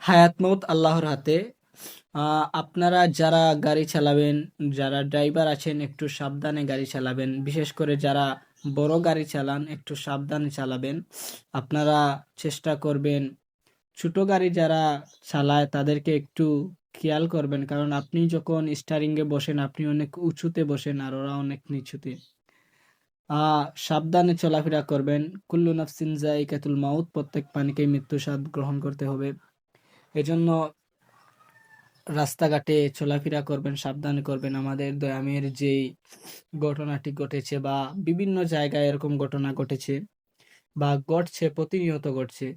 হায়াত মৌত আল্লাহর হাতে। আপনারা যারা গাড়ি চালাবেন, যারা ড্রাইভার আছেন একটু সাবধানে গাড়ি চালাবেন। বিশেষ করে যারা বড় গাড়ি চালান একটু সাবধানে চালাবেন। আপনারা চেষ্টা করবেন ছোট গাড়ি যারা চালায় তাদেরকে একটু খেয়াল করবেন, কারণ আপনি যখন স্টিয়ারিং এ বসেন আপনি অনেক উঁচুতে বসেন আর ওরা অনেক নিচুতে। সাবধানে চলাফেরা করবেন। কুল্লু নাফসিন যায়িকাতুল মাউত, প্রত্যেক প্রাণীকেই মৃত্যু স্বাদ গ্রহণ করতে হবে। এজন্য রাস্তাঘাটে চলাফেরা করবেন, সাবধানে করবেন। আমাদের দয়ামের যেই ঘটনাটি ঘটেছে বা বিভিন্ন জায়গায় এরকম ঘটনা ঘটেছে বা ঘটছে, প্রতিনিয়ত ঘটছে।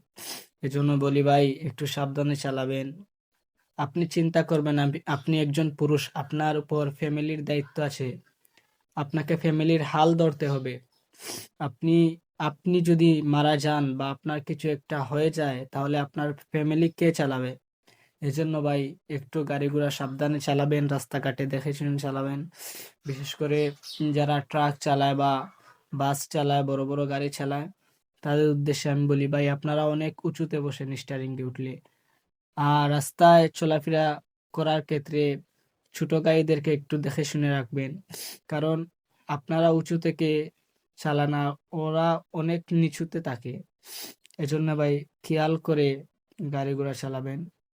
এজন্য বলি ভাই একটু সাবধানে চালাবেন। আপনি চিন্তা করবেন আপনি একজন পুরুষ, আপনার উপর ফ্যামিলির দায়িত্ব আছে। আপনাকে ফ্যামিলির হাল ধরতে হবে। আপনি আপনি যদি মারা যান বা আপনার কিছু একটা হয়ে যায় তাহলে আপনার ফ্যামিলি কে চালাবে? এজন্য ভাই একটু গাড়ি ঘোড়া সাবধানে চালাবেন, রাস্তাঘাটে দেখে শুনে চালাবেন। বিশেষ করে যারা ট্রাক চালায় বা বাস চালায়, বড় বড় গাড়ি চালায়, তাদের উদ্দেশ্যে আমি বলি ভাই আপনারা অনেক উঁচুতে বসেন স্টিয়ারিং দিয়ে উঠলে। আর রাস্তায় চলাফেরা করার ক্ষেত্রে ছোট গাড়িদেরকে একটু দেখে শুনে রাখবেন, কারণ আপনারা উঁচু থেকে চালানা, ওরা অনেক নিচুতে থাকে। এজন্য ভাই খেয়াল করে গাড়ি ঘোড়া চালাবেন।